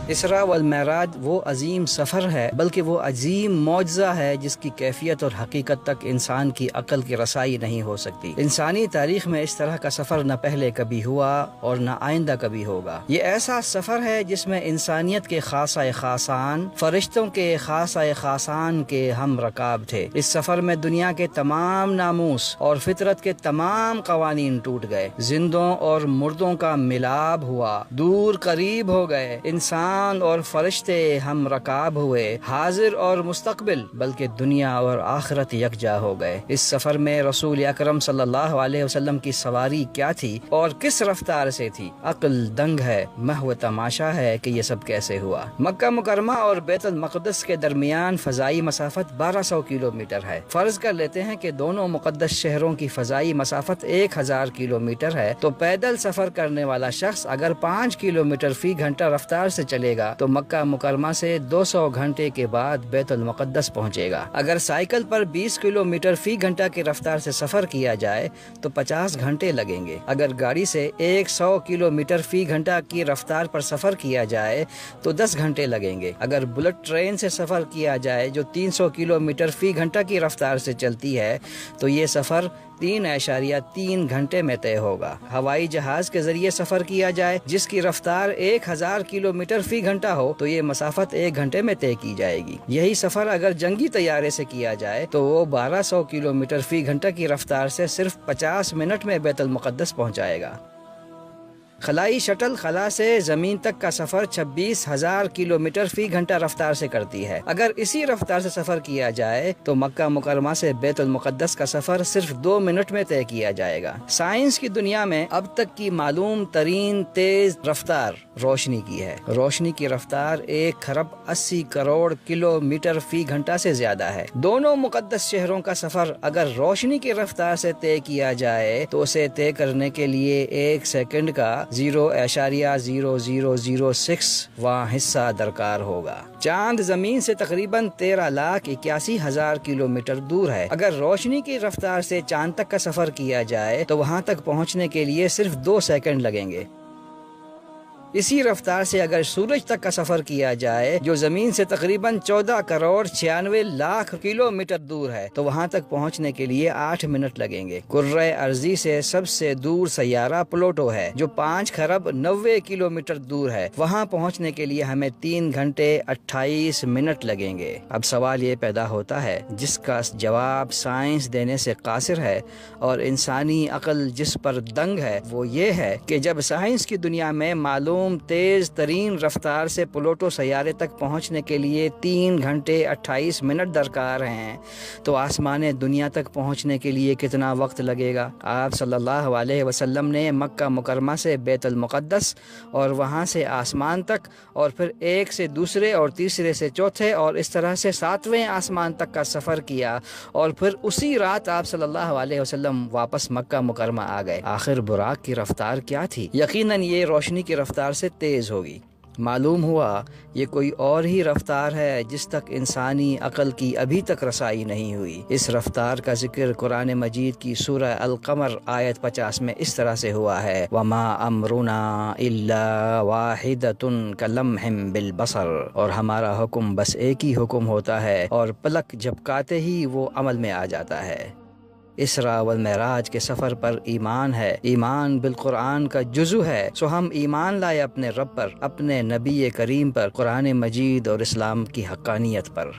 اسراء والمعراج وہ عظیم سفر ہے، بلکہ وہ عظیم معجزہ ہے جس کی کیفیت اور حقیقت تک انسان کی عقل کی رسائی نہیں ہو سکتی۔ انسانی تاریخ میں اس طرح کا سفر نہ پہلے کبھی ہوا اور نہ آئندہ کبھی ہوگا۔ یہ ایسا سفر ہے جس میں انسانیت کے خاصہ خاصان، فرشتوں کے خاصہ خاصان کے ہم رکاب تھے۔ اس سفر میں دنیا کے تمام ناموس اور فطرت کے تمام قوانین ٹوٹ گئے، زندوں اور مردوں کا ملاب ہوا، دور قریب ہو گئے، انسان اور فرشتے ہم رکاب ہوئے، حاضر اور مستقبل بلکہ دنیا اور آخرت یکجا ہو گئے۔ اس سفر میں رسول اکرم صلی اللہ علیہ وسلم کی سواری کیا تھی اور کس رفتار سے تھی؟ عقل دنگ ہے، محو تماشا ہے کہ یہ سب کیسے ہوا۔ مکہ مکرمہ اور بیت المقدس کے درمیان فضائی مسافت 1200 کلومیٹر ہے۔ فرض کر لیتے ہیں کہ دونوں مقدس شہروں کی فضائی مسافت 1000 کلومیٹر ہے، تو پیدل سفر کرنے والا شخص اگر 5 کلومیٹر فی گھنٹہ رفتار سے چلے گا تو مکہ مکرمہ سے 200 گھنٹے کے بعد بیت المقدس پہنچے گا۔ اگر سائیکل پر 20 کلومیٹر فی گھنٹہ کی رفتار سے سفر کیا جائے تو 50 گھنٹے لگیں گے۔ اگر گاڑی سے 100 کلومیٹر فی گھنٹہ کی رفتار پر سفر کیا جائے تو 10 گھنٹے لگیں گے۔ اگر بلٹ ٹرین سے سفر کیا جائے جو 300 کلومیٹر فی گھنٹہ کی رفتار سے چلتی ہے تو یہ سفر 3.3 گھنٹے میں طے ہوگا۔ ہوائی جہاز کے ذریعے سفر کیا جائے جس کی رفتار 1000 کلومیٹر فی گھنٹہ ہو تو یہ مسافت 1 گھنٹے میں طے کی جائے گی۔ یہی سفر اگر جنگی طیارے سے کیا جائے تو وہ 1200 کلومیٹر فی گھنٹہ کی رفتار سے صرف 50 منٹ میں بیت المقدس پہنچائے گا۔ خلائی شٹل خلا سے زمین تک کا سفر 26,000 کلومیٹر فی گھنٹہ رفتار سے کرتی ہے۔ اگر اسی رفتار سے سفر کیا جائے تو مکہ مکرمہ سے بیت المقدس کا سفر صرف 2 منٹ میں طے کیا جائے گا۔ سائنس کی دنیا میں اب تک کی معلوم ترین تیز رفتار روشنی کی ہے۔ روشنی کی رفتار 1,80,00,000,000 کلومیٹر فی گھنٹہ سے زیادہ ہے۔ دونوں مقدس شہروں کا سفر اگر روشنی کی رفتار سے طے کیا جائے تو اسے طے کرنے کے لیے 1 سیکنڈ کا 0.0006واں حصہ درکار ہوگا۔ چاند زمین سے تقریباً 13,81,000 کلومیٹر دور ہے۔ اگر روشنی کی رفتار سے چاند تک کا سفر کیا جائے تو وہاں تک پہنچنے کے لیے صرف 2 سیکنڈ لگیں گے۔ اسی رفتار سے اگر سورج تک کا سفر کیا جائے جو زمین سے تقریباً 14,96,00,000 کلومیٹر دور ہے تو وہاں تک پہنچنے کے لیے 8 منٹ لگیں گے۔ کرۂ ارضی سے سب سے دور سیارہ پلوٹو ہے جو 5,90,00,000 کلومیٹر دور ہے۔ وہاں پہنچنے کے لیے ہمیں 3 گھنٹے 28 منٹ لگیں گے۔ اب سوال یہ پیدا ہوتا ہے جس کا جواب سائنس دینے سے قاصر ہے اور انسانی عقل جس پر دنگ ہے، وہ یہ ہے کہ جب سائنس کی دنیا میں معلوم تیز ترین رفتار سے پلوٹو سیارے تک پہنچنے کے لیے 3 گھنٹے 28 منٹ درکار ہیں تو آسمان دنیا تک پہنچنے کے لیے کتنا وقت لگے گا؟ آپ صلی اللہ علیہ وسلم نے مکہ مکرمہ سے بیت المقدس اور وہاں سے آسمان تک اور پھر ایک سے دوسرے اور تیسرے سے چوتھے اور اس طرح سے 7ویں آسمان تک کا سفر کیا اور پھر اسی رات آپ صلی اللہ علیہ وسلم واپس مکہ مکرمہ آ گئے۔ آخر براق کی رفتار کیا تھی؟ یقیناً یہ روشنی کی رفتار سے تیز ہوگی۔ معلوم ہوا یہ کوئی اور ہی رفتار ہے جس تک انسانی عقل کی ابھی تک رسائی نہیں ہوئی۔ اس رفتار کا ذکر قرآن مجید کی سورہ القمر آیت 50 میں اس طرح سے ہوا ہے، وَمَا أَمْرُنَا إِلَّا وَاحِدَةٌ كَلَمْحٍ بِالْبَصَرِ، اور ہمارا حکم بس ایک ہی حکم ہوتا ہے اور پلک جھپکاتے ہی وہ عمل میں آ جاتا ہے۔ اسراء والمعراج کے سفر پر ایمان ہے، ایمان بالقرآن کا جزو ہے، سو ہم ایمان لائے اپنے رب پر، اپنے نبی کریم پر، قرآن مجید اور اسلام کی حقانیت پر۔